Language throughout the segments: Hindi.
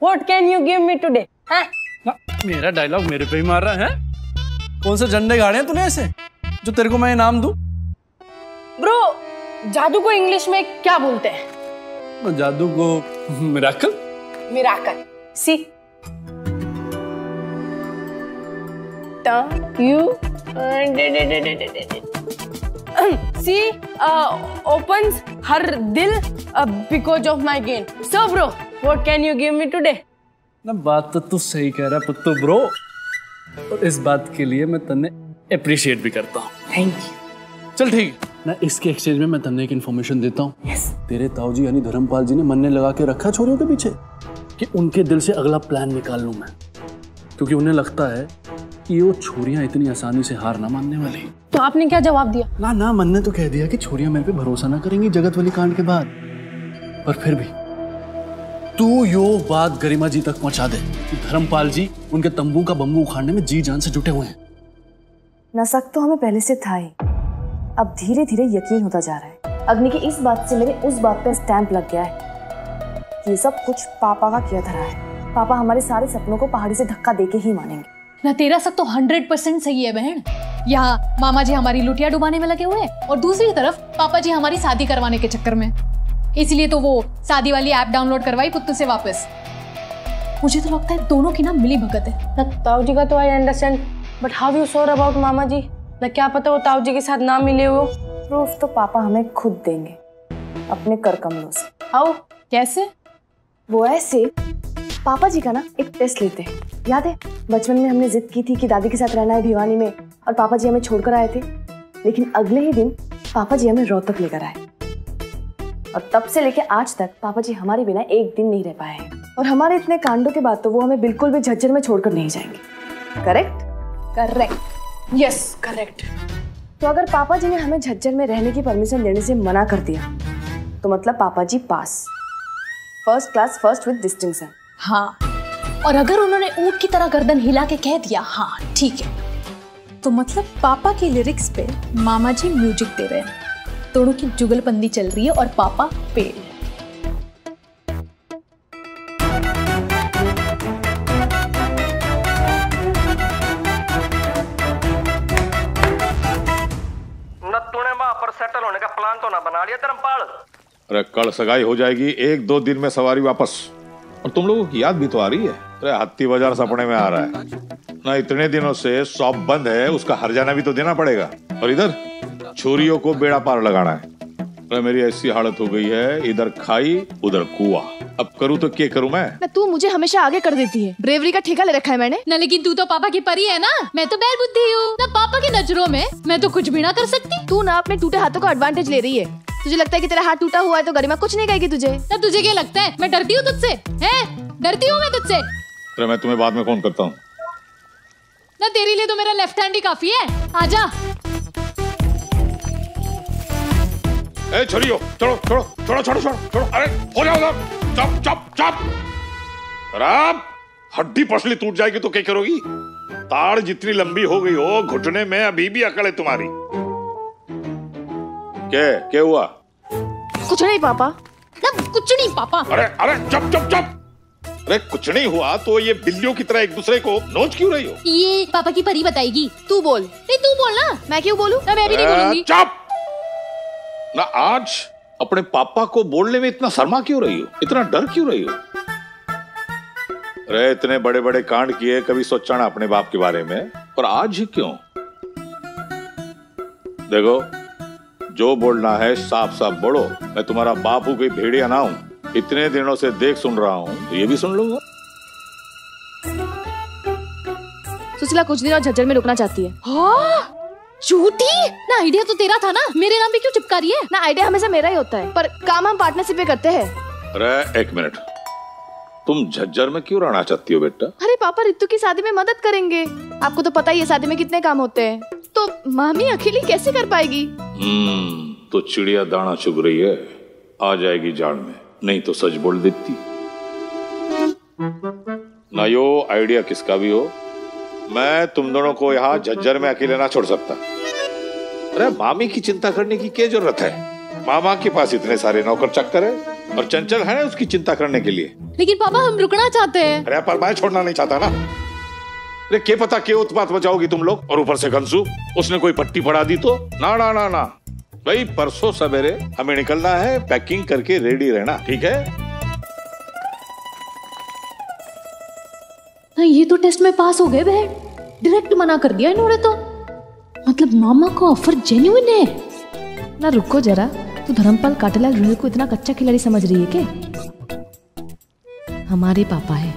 What can you give me today? हाँ? मेरा डायलॉग मेरे पे ही मार रहा है? कौन से झंडे गाड़े हैं तूने ऐसे जो तेरे को मैं इनाम दूं? ब्रो, जादू को इंग्लिश में क्या बोलते हैं? तो जादू को miracle. Miracle. See you see opens her दिल because of my gain. So bro, what can you give me today? ना बात तो तू सही कह रहा पुत्तू ब्रो, और इस बात के लिए मैं तन्ने अप्रिशिएट भी करता हूँ। Thank you. चल ठीक है ना, इसके एक्सचेंज में मैं तन्ने एक इन्फॉर्मेशन देता हूँ। yes. तेरे ताऊजी यानी धर्मपाल जी ने मन लगा के रखा छोरियों के पीछे कि उनके दिल से अगला प्लान निकाल लूं मैं, क्योंकि उन्हें लगता है कि वो छोरियां इतनी आसानी से हार ना मानने वाली। तो आपने क्या जवाब दिया? ना मन ने तो कह दिया कि छोरियां मेरे पे भरोसा ना करेंगी जगत वाली कांड के बाद, पर फिर भी तू यो बात गरिमा जी तक पहुंचा दे कि धर्मपाल जी उनके तंबू का बम्बू उखाड़ने में जी जान से जुटे हुए हैं। नशक तो हमें पहले से था ही, अब धीरे धीरे यकीन होता जा रहा है। अग्नि की इस बात से मेरे उस बात पे स्टैंप लग गया है कि ये सब कुछ पापा का किया धरा है। पापा हमारे सारे सपनों को पहाड़ी से धक्का देके ही मानेंगे। ना तेरा सब तो 100% सही है बहन। यहाँ मामा जी हमारी लुटिया डुबाने में लगे हुए हैं और दूसरी तरफ पापा जी हमारी शादी करवाने के चक्कर में, इसलिए तो वो शादी वाली ऐप डाउनलोड करवाई पुत्तू से वापस। मुझे तो लगता है दोनों की ना मिली भगत है। ताऊ जी का तो I understand, but how you sure about मामा जी? ना क्या पता वो ताऊ जी के साथ ना मिले हो। प्रूफ तो पापा हमें खुद देंगे अपने कर कमलों से। हाउ? कैसे? वो ऐसे, पापा जी का ना एक टेस्ट लेते हैं। याद है बचपन में हमने जिद की थी कि दादी के साथ रहना है भिवानी में, और पापा जी हमें छोड़कर आए थे, लेकिन अगले ही दिन पापा जी हमें रोहतक लेकर आए, और तब से लेके आज तक पापा जी हमारे बिना एक दिन नहीं रह पाए हैं। और हमारे इतने कांडों के बाद तो वो हमें बिल्कुल भी झज्जर में छोड़कर नहीं जाएंगे। करेक्ट? करेक्ट। Yes correct. तो अगर पापा जी ने हमें झज्जर में रहने की परमिशन देने से मना कर दिया तो मतलब पापा जी पास, first class first with distinction. हाँ, और अगर उन्होंने ऊंट की तरह गर्दन हिला के कह दिया हाँ ठीक है, तो मतलब पापा के लिरिक्स पे मामा जी म्यूजिक दे रहे हैं, दोनों की जुगलबंदी चल रही है और पापा फेल। न तूने वहां पर सेटल होने का प्लान तो ना बना लिया धर्मपाल? अरे कल सगाई हो जाएगी, 1-2 दिन में सवारी वापस। और तुम लोगों की याद भी तो आ रही है। अरे हत्ती बाजार सपने में आ रहा है ना, इतने दिनों से शॉप बंद है, उसका हर्जाना भी तो देना पड़ेगा। और इधर छोरियों को बेड़ा पार लगाना है। अरे मेरी ऐसी हालत हो गई है, इधर खाई उधर कुआ, अब करूँ तो क्या करूँ मैं? ना तू मुझे हमेशा आगे कर देती है, ब्रेवरी का ठेका ले रखा है मैंने ना। लेकिन तू तो पापा की परी है ना, मैं तो बैल बुद्धि हूँ ना। पापा की नजरों में मैं तो कुछ भी ना कर सकती। तू ना अपने टूटे हाथों का एडवांटेज ले रही है। तुझे लगता है कि तेरा हाथ टूटा हुआ है तो गरिमा कुछ नहीं कहेगी तुझे। ना तुझे क्या लगता है मैं डरती हूँ तुझसे? डरती हूँ मैं तुझसे? अरे मैं तुम्हें बाद में फोन करता हूँ ना, तेरे लिए तो मेरा लेफ्ट हैंड ही काफी है। आजा। ए छोरियो, छोड़ो छोड़ो छोड़ो छोड़ो छोड़ो छोड़ो, अरे हो जाओ उधर, चुप चुप चुप। खराब हड्डी पसली टूट जाएगी तो क्या करोगी? ताड़ जितनी लंबी हो गई हो, घुटने में अभी भी अकड़ है तुम्हारी। क्या हुआ? कुछ नहीं पापा। ना कुछ नहीं पापा। अरे अरे चुप चुप चुप। अरे कुछ नहीं हुआ तो ये बिल्लियों की तरह एक दूसरे को नोच क्यों रही हो? ये पापा की परी बताएगी। तू बोल। नहीं तू बोल ना। मैं क्यों बोलूं? ना मैं भी नहीं बोलूंगी। चुप ना, आज अपने पापा को बोलने में इतना शर्मा क्यों रही हो, इतना डर क्यों रही हो? अरे इतने बड़े बड़े कांड किए, कभी सोचा ना अपने बाप के बारे में, पर आज ही क्यों? देखो जो बोलना है साफ साफ बोलो। मैं तुम्हारा बाप हूं, कोई भेड़िया ना हूं। इतने दिनों से देख सुन रहा हूं तो ये भी सुन लूंगा। सुशीला कुछ दिन और झज्जर में रुकना चाहती है। हाँ? झूठी ना, आइडिया तो तेरा था ना, मेरे नाम पे क्यों चिपका रही है? ना आइडिया हमेशा मेरा ही होता है, पर काम हम पार्टनरशिप में करते हैं। अरे एक मिनट, तुम झज्जर में क्यों रहना चाहती हो बेटा? अरे पापा रितु की शादी में मदद करेंगे। आपको तो पता ही है शादी में कितने काम होते हैं, तो मामी अकेली कैसे कर पाएगी? तो चिड़िया दाना चुग रही है, आ जाएगी जाड़ में, नहीं तो सच बोल देती ना। यो आइडिया किसका भी हो, मैं तुम दोनों को यहाँ झज्जर में अकेले ना छोड़ सकता। अरे मामी की चिंता करने की क्या जरूरत है? मामा के पास इतने सारे नौकर चाकर है, और चंचल है उसकी चिंता करने के लिए। लेकिन पापा हम रुकना चाहते हैं। अरे पर मैं छोड़ना नहीं चाहता ना। अरे क्या पता क्या उत्पात मचाओगी तुम लोग। और ऊपर से कंसु, उसने कोई पट्टी पड़ा दी तो ना ना ना ना भाई, परसों सवेरे हमें निकलना है, पैकिंग करके रेडी रहना, ठीक है? नहीं, ये तो टेस्ट में पास हो गए बहन, डायरेक्ट मना कर दिया इन्होंने तो। मतलब मामा का ऑफर जेन्युइन है ना। रुको जरा, तू धर्मपाल काटेलाल रोहिल को इतना कच्चा खिलाड़ी समझ रही है क्या? हमारे पापा है,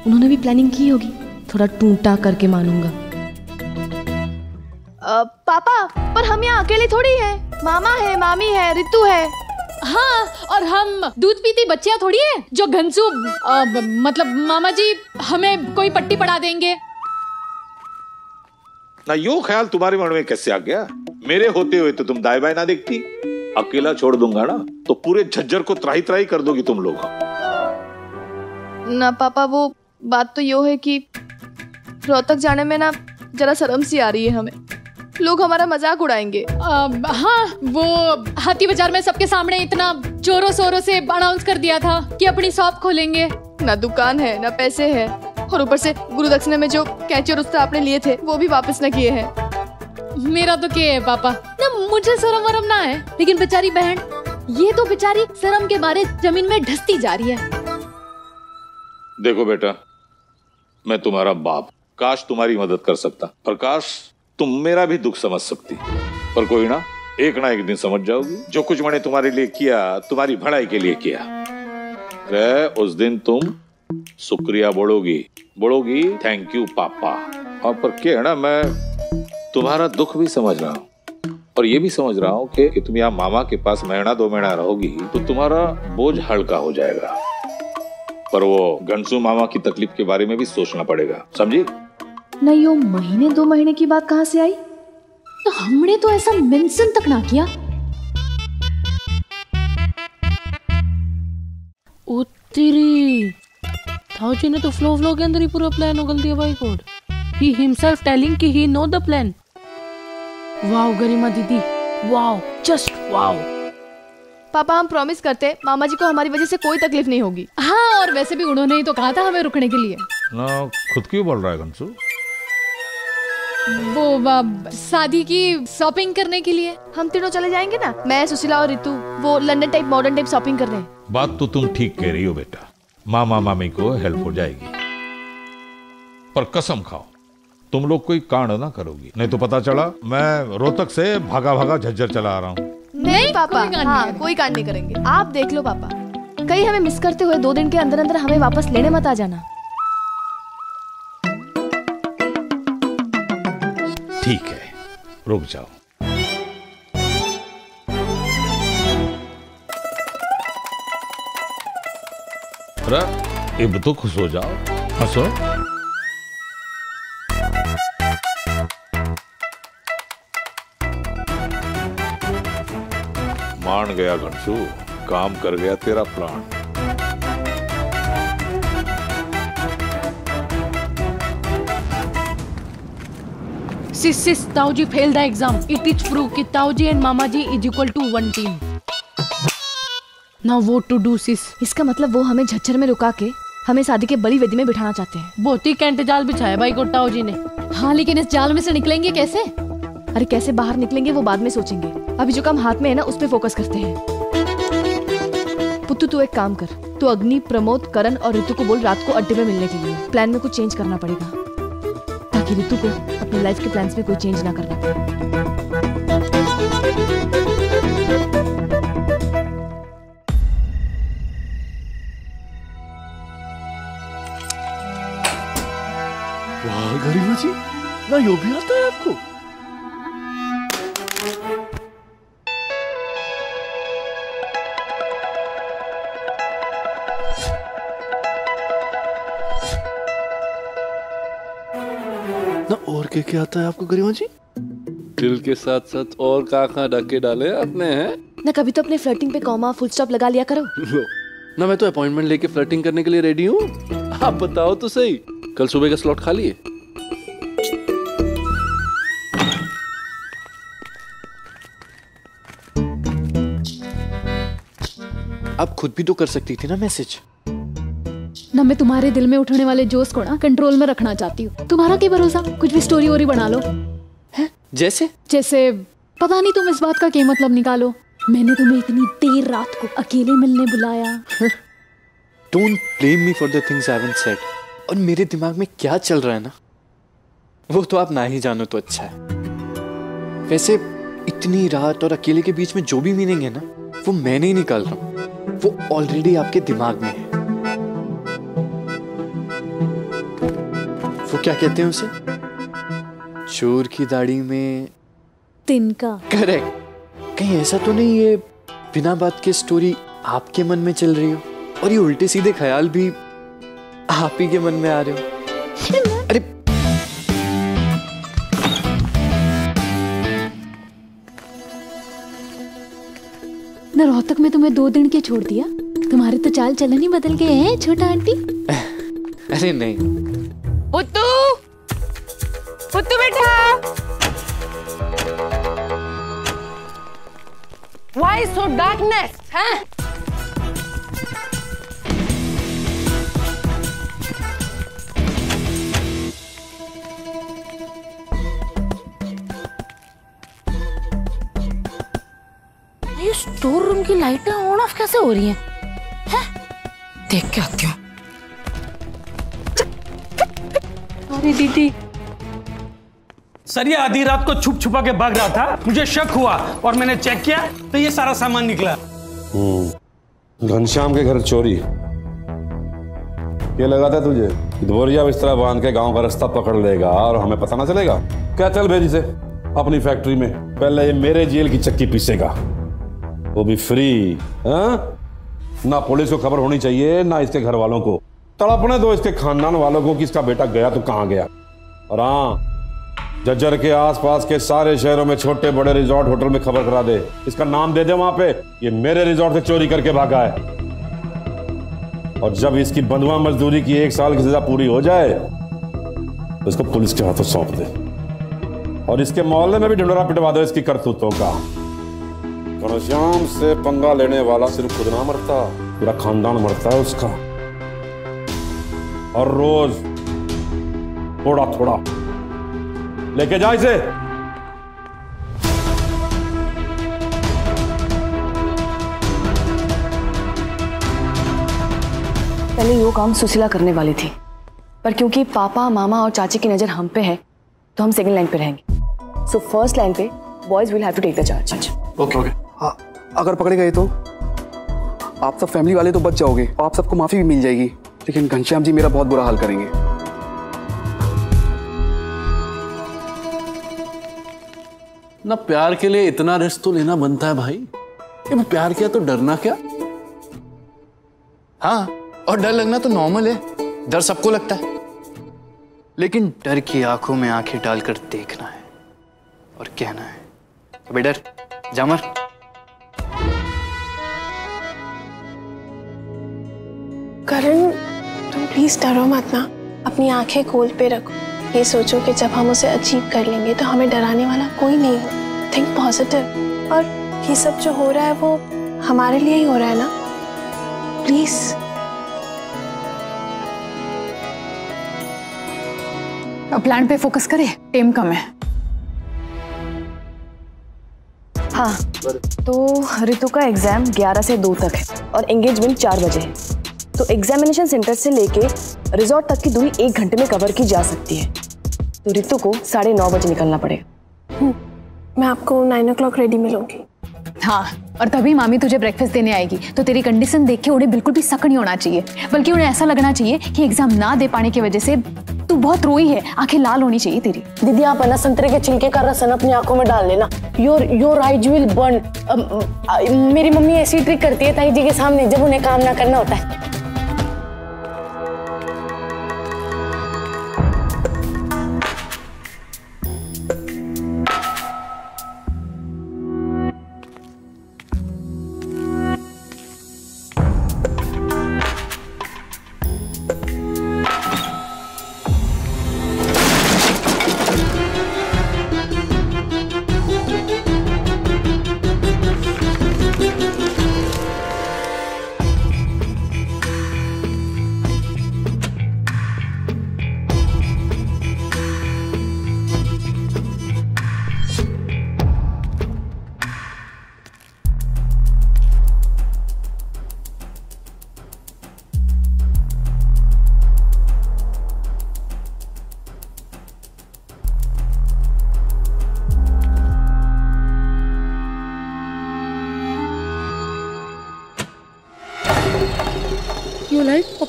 उन्होंने भी प्लानिंग की होगी, थोड़ा टूटा करके मानूंगा। पापा, पर हम यहाँ अकेले थोड़ी हैं, मामा है, मामी है, रितु है। हाँ, और हम दूध पीती बच्चियां थोड़ी है जो घनसू मतलब मामा जी हमें कोई पट्टी पड़ा देंगे ना। यो ख्याल तुम्हारे मन में कैसे आ गया? मेरे होते हुए तो तुम दाएं बाएं ना देखती। अकेला छोड़ दूंगा ना तो पूरे झज्जर को त्राही त्राही कर दोगी तुम लोग। ना पापा, वो बात तो यो है कि रोहतक जाने में ना जरा शर्म सी आ रही है हमें, लोग हमारा मजाक उड़ाएंगे। हाँ, वो हाथी बाजार में सबके सामने इतना जोरों शोरों से अनाउंस कर दिया था कि अपनी शॉप खोलेंगे। ना दुकान है, ना पैसे है, और ऊपर से गुरु दक्षिणा में जो कैंची और उस्ता आपने लिए थे वो भी वापस न किए हैं। मेरा तो क्या है पापा, ना मुझे शर्म वरम ना है, लेकिन बेचारी बहन, ये तो बेचारी शर्म के मारे जमीन में ढसती जा रही है। देखो बेटा, मैं तुम्हारा बाप, काश तुम्हारी मदद कर सकता, पर काश तुम मेरा भी दुख समझ सकती। पर कोई ना एक दिन समझ जाओगी। जो कुछ मैंने तुम्हारे लिए किया, तुम्हारी भलाई के लिए किया। अरे उस दिन तुम शुक्रिया बोलोगी थैंक यू पापा। और पर क्या है ना, मैं तुम्हारा दुख भी समझ रहा हूँ, और ये भी समझ रहा हूँ कि तुम यहाँ मामा के पास महीना 2 महीना रहोगी तो तुम्हारा बोझ हल्का हो जाएगा। पर वो घनसू मामा की तकलीफ के बारे में भी सोचना पड़ेगा, समझी? नहीं, वो महीने 2 महीने की बात कहाँ से आई? तो हमने तो ऐसा मेंशन तक ना किया। उत्तरी ताऊजी ने तो फ्लो के अंदर ही पूरा प्लान उगल दिया भाई कोड। ही हिमसेल्फ टेलिंग कि ही नो द प्लान। वाओ गरिमा दीदी, वाओ, जस्ट वाओ। पापा, हम प्रॉमिस करते मामा जी को हमारी वजह से कोई तकलीफ नहीं होगी। हाँ, और वैसे भी उन्होंने ही तो कहा था हमें रुकने के लिए ना। खुद क्यों बोल रहा है घनसू? वो शादी की शॉपिंग करने के लिए। हम तीनों चले जाएंगे ना, मैं, सुशीला और रितु, वो London type modern type shopping करने। बात तो तुम ठीक कह रही हो बेटा, मामा मामी को हेल्प हो जाएगी। पर कसम खाओ तुम लोग कोई कांड ना करोगी, नहीं तो पता चला मैं रोहतक से भागा झज्जर चला आ रहा हूँ। नहीं पापा, हाँ, कोई कांड नहीं करेंगे। आप देख लो पापा, कहीं हमें मिस करते हुए 2 दिन के अंदर अंदर हमें वापस लेने मत आ जाना। ठीक है, रुक जाओ। अब तो खुश हो जाओ, हंसो। मान गया घनसू, काम कर गया तेरा plan. Sis, Taoji failed the exam. It is proved कि Taoji and Mama Ji is equal to 1 team. Now what to do, sis? इसका मतलब वो हमें झज्जर में रुका के हमें शादी के बड़ी वेदी में बिठाना चाहते हैं। बहुत ही कैंटे जाल बिछाया भाई को ताऊजी ने। हाँ, लेकिन इस जाल में से निकलेंगे कैसे? अरे कैसे बाहर निकलेंगे वो बाद में सोचेंगे, अभी जो काम हाथ में है ना उस पे फोकस करते हैं। पुत्तू, तू एक काम कर, तू अग्नि, प्रमोद, करण और ऋतु को बोल रात को अड्डे में मिलने के लिए। प्लान में कुछ चेंज करना पड़ेगा ताकि ऋतु को अपने लाइफ के प्लान्स में कोई चेंज ना करना पड़े। वाह गरिमा जी, ना यो भी आता है आपको? ना और क्या आता है आपको गरिमा जी? दिल के साथ साथ और कहाँ ढके डाले आपने हैं? ना कभी तो अपने फ्लर्टिंग पे कॉमा फुल स्टॉप लगा लिया करो। ना मैं तो अपॉइंटमेंट लेके फ्लर्टिंग करने के लिए रेडी हूँ। आप बताओ तो सही, कल सुबह का स्लॉट खाली है? आप खुद भी तो कर सकती थी ना मैसेज। ना मैं तुम्हारे दिल में उठने वाले जोश को ना कंट्रोल में रखना चाहती हूँ। तुम्हारा क्या भरोसा, कुछ भी स्टोरी वोरी बना लो। है जैसे पता नहीं, तुम इस बात का क्या मतलब निकालो। मैंने तुम्हें इतनी देर रात को अकेले मिलने बुलाया। Don't blame me for the things I haven't said. और मेरे दिमाग में क्या चल रहा है ना, वो तो आप ना ही जानो तो अच्छा है। वैसे इतनी रात और अकेले के बीच में जो भी मीनिंग है ना, वो मैं नहीं निकाल रहा हूँ, वो ऑलरेडी आपके दिमाग में है। वो क्या कहते हैं उसे, चोर की दाढ़ी में तिनका। करेक्ट। कहीं ऐसा तो नहीं ये बिना बात के स्टोरी आपके मन में चल रही हो और ये उल्टे सीधे ख्याल भी आप ही के मन में आ रहे हो? अरे न रोहतक में तुम्हें 2 दिन के छोड़ दिया, तुम्हारे तो चाल चलन ही बदल गए हैं छोटा आंटी। अरे नहीं। पुत्तू, पुत्तू बेटा, why so darkness? हैं? ये स्टोर रूम की लाइटें ऑन ऑफ कैसे हो रही हैं? हैं? देख के आती हूँ। अरे दीदी, सर ये आधी रात को छुप छुपा के भाग रहा था, मुझे शक हुआ और मैंने चेक किया तो ये सारा सामान निकला। घनश्याम के घर चोरी, क्या लगा था तुझे? बोरिया बिस्तरा बांध के गांव का रास्ता पकड़ लेगा और हमें पता ना चलेगा क्या? चल भेज इसे अपनी फैक्ट्री में, पहले ये मेरे जेल की चक्की पीसेगा, वो भी फ्री। हाँ? ना पुलिस को खबर होनी चाहिए ना इसके घर वालों को। तड़पने दो इसके खानदान वालों को कि इसका बेटा गया तो कहाँ गया। और हाँ, जज्जर के आसपास के सारे शहरों में छोटे बड़े रिजॉर्ट होटल में खबर करा दे, इसका नाम दे दे वहां पे, ये मेरे रिजॉर्ट से चोरी करके भागा है। और जब इसकी बंधुआ मजदूरी की 1 साल की सजा पूरी हो जाए तो इसको पुलिस के हाथों सौंप दे। और इसके मोहल्ले में भी ढिंढोरा पिटवा दो इसकी करतूतों का। घनश्याम से पंगा लेने वाला सिर्फ खुद ना मरता, पूरा खानदान मरता है उसका। और रोज थोड़ा थोड़ा लेके जा इसे। पहले ये काम सुशीला करने वाली थी, पर क्योंकि पापा मामा और चाची की नजर हम पे है तो हम सेकंड लाइन पे रहेंगे। सो फर्स्ट लाइन पे boys will have to take the charge. Okay. अगर पकड़े गए तो आप सब फैमिली वाले तो बच जाओगे, आप सबको माफी भी मिल जाएगी, लेकिन घनश्याम जी मेरा बहुत बुरा हाल करेंगे। ना प्यार के लिए इतना रिस्क तो लेना बनता है भाई। ये प्यार किया तो डरना क्या? हाँ, और डर लगना तो नॉर्मल है, डर सबको लगता है, लेकिन डर की आंखों में आंखें डालकर देखना है और कहना है, अबे डर जा मर। करण, तुम प्लीज डरो मत ना, अपनी आंखें खोल पे रखो। ये सोचो कि जब हम उसे अचीव कर लेंगे तो हमें डराने वाला कोई नहीं हो। Think positive. और ये सब जो हो रहा है वो हमारे लिए ही हो रहा है ना, प्लीज। अब प्लान पे फोकस करें, टाइम कम है। हाँ, तो ऋतु का एग्जाम 11 से 2 तक है और एंगेजमेंट 4 बजे है। तो एग्जामिनेशन सेंटर से लेके रिजॉर्ट तक की दूरी 1 घंटे में कवर की जा सकती है। तो ऋतु को 9:30 बजे निकलना पड़ेगा। मैं आपको 9 o'clock रेडी मिलूंगी। हाँ, और तभी मामी तुझे ब्रेकफास्ट देने आएगी, तो तेरी कंडीशन देख के उन्हें बिल्कुल भी शक नहीं होना चाहिए, बल्कि उन्हें ऐसा लगना चाहिए कि एग्जाम ना दे पाने की वजह से तू बहुत रोई है, आंखें लाल होनी चाहिए तेरी। दीदी आप ना संतरे के छिलके का रसन अपनी आंखों में डाल लेना, योर आईज विल बर्न। मेरी मम्मी ऐसी ट्रिक करती है ताई जी के सामने जब उन्हें काम ना करना होता है।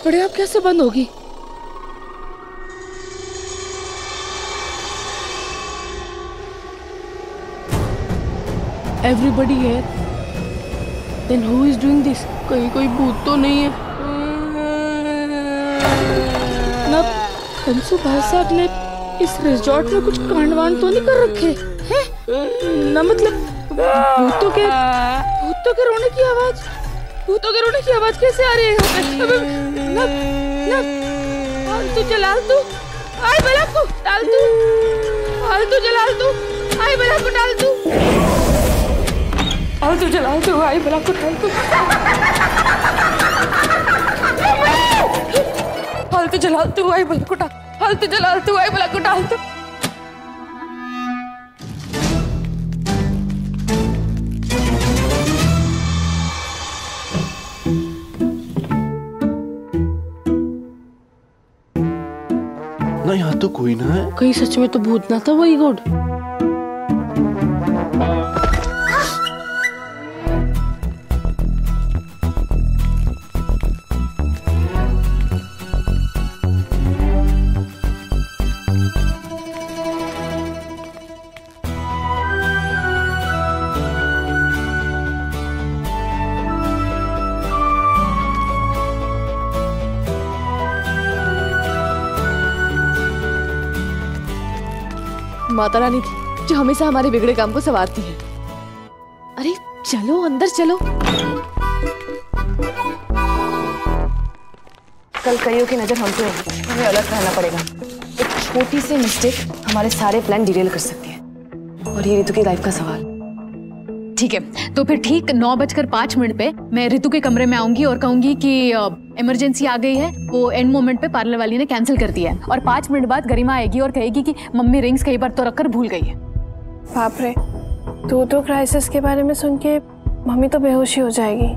अपने आप कैसे बंद होगी? Everybody here. Then who is doing this? कहीं कोई भूत तो नहीं है ना? कंसु भाई साहब ने इस रिजॉर्ट में कुछ कांड-वांड तो नहीं कर रखे हैं? ना मतलब भूतों के रोने की आवाज कैसे आ रही है यहाँ पे? ना ना फालतू जलाल तू आई बला को डाल तू फालतू जलाल तू आई बला को डाल तू फालतू जलाल तू आई बला को डाल तू फालतू जलाल तू आई बला को डाल फालतू जलाल तू आई बला को डाल तू। ना यहाँ तो कोई ना है। कहीं सच में तो भूत ना था वही गॉड। माता रानी थी जो हमेशा हमारे बिगड़े काम को संवारती है। अरे चलो अंदर चलो। कल कईयों की नजर हम पे है, हमें अलर्ट रहना पड़ेगा। एक छोटी सी मिस्टेक हमारे सारे प्लान डिरेल कर सकती है और ये ऋतु की लाइफ का सवाल। ठीक है, तो फिर ठीक 9:05 पे मैं ऋतु के कमरे में आऊंगी और कहूंगी कि इमरजेंसी आ गई है। वो एंड मोमेंट पे पार्लर वाली ने कैंसिल कर दिया है और 5 मिनट बाद गरिमा आएगी और कहेगी कि मम्मी रिंग्स कहीं पर तो रखकर भूल गई है। बाप रे, तो क्राइसिस के बारे में सुन के मम्मी तो बेहोशी हो जाएगी।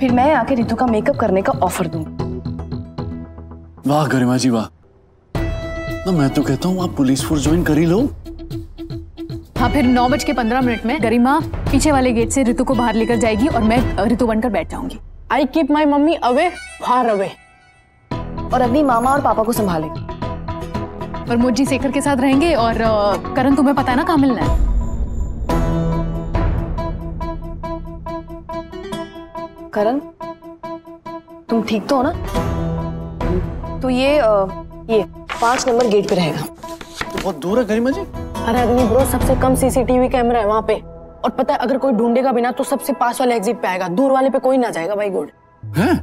फिर मैं आके ऋतु का मेकअप करने का ऑफर दूं। वाह गरिमा जी वाह। ना मैं तो कहता हूँ आप पुलिस फोर्स ज्वाइन कर ही लो। हाँ, फिर 9:15 में गरिमा पीछे वाले गेट से ऋतु को बाहर लेकर जाएगी और मैं ऋतु बनकर बैठ जाऊंगी। I keep my mummy away far away. और अग्नि मामा और पापा को संभालेगी। प्रमोद जी शेखर के साथ रहेंगे और करण तुम्हें पता है ना कहाँ मिलना है। करण तुम ठीक तो हो ना? तो ये 5 नंबर गेट पे रहेगा। तो बहुत दूर है गरिमा जी। अरे अग्नि ब्रो, सबसे कम सीसीटीवी कैमरा है वहाँ पे और पता है अगर कोई ढूंढेगा भी ना तो सबसे पास वाले एग्जिट पे आएगा, दूर वाले पे कोई ना जाएगा भाई गुड। हैं?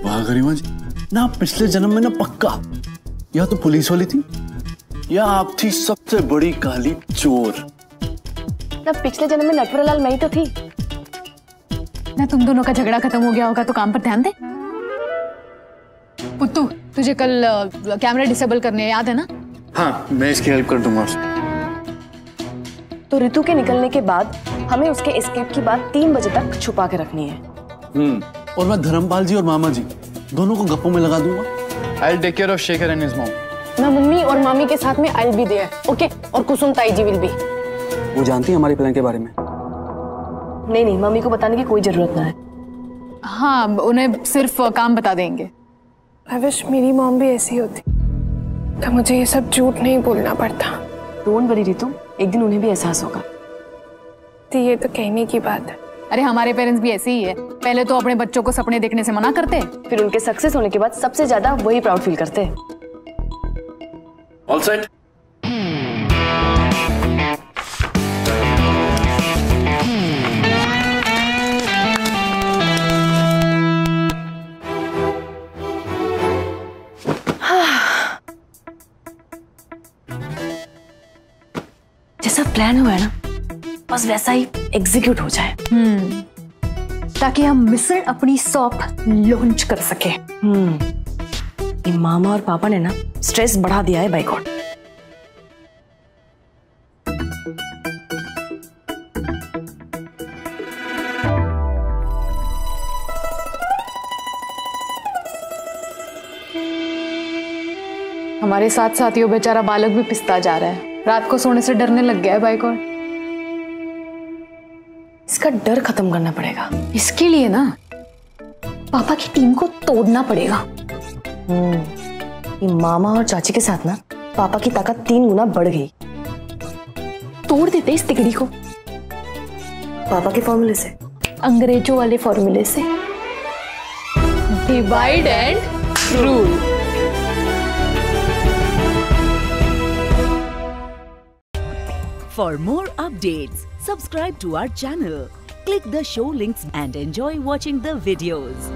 वाह गरिमा जी, ना पिछले जन्म में ना पक्का या तो पुलिस वाली थी या आप थी सबसे बड़ी काली चोर। ना पिछले जन्म में नटवरलाल मैं ही तो थी। ना तुम दोनों का झगड़ा खत्म हो गया होगा तो काम पर ध्यान दे। पुत्तू, तुझे कल कैमरा डिसेबल करने याद है ना? हाँ, मैं इसकी हेल्प कर दूंगा। तो ऋतु के निकलने के बाद हमें उसके एस्केप की बात 3 बजे तक छुपा के रखनी है। और मैं धर्मपाल जी और मामा जी दोनों को गप्पों में लगा दूंगा। I'll take care of Shekhar and his mom. मैं मम्मी और मामी के साथ में I'll be there, ओके? और कुसुम ताई जी will be। वो जानती है हमारे प्लान के बारे में? नहीं, मम्मी को बताने की कोई जरूरत ना है। हाँ, उन्हें सिर्फ काम बता देंगे। I wish मेरी मॉम भी ऐसी होती तो मुझे ये सब झूठ नहीं बोलना पड़ता। डोंट वरी ऋतु, एक दिन उन्हें भी एहसास होगा। तो ये तो कहने की बात है। अरे हमारे पेरेंट्स भी ऐसे ही है, पहले तो अपने बच्चों को सपने देखने से मना करते, फिर उनके सक्सेस होने के बाद सबसे ज्यादा वही प्राउड फील करते हैं। All set. जैसा प्लान हुआ है ना, बस वैसा ही एग्जीक्यूट हो जाए। ताकि हम मिशन अपनी शॉप लॉन्च कर सके। ये मामा और पापा ने ना स्ट्रेस बढ़ा दिया है बाय गॉड। हमारे साथ साथियों बेचारा बालक भी पिसता जा रहा है, रात को सोने से डरने लग गया है बाय गॉड। इसका डर खत्म करना पड़ेगा। इसके लिए ना पापा की टीम को तोड़ना पड़ेगा। ये मामा और चाची के साथ ना पापा की ताकत 3 गुना बढ़ गई। तोड़ देते इस तिकड़ी को पापा के फॉर्मूले से, अंग्रेजों वाले फॉर्मूले से, divide and rule. For more updates, subscribe to our channel, click the show links and enjoy watching the videos.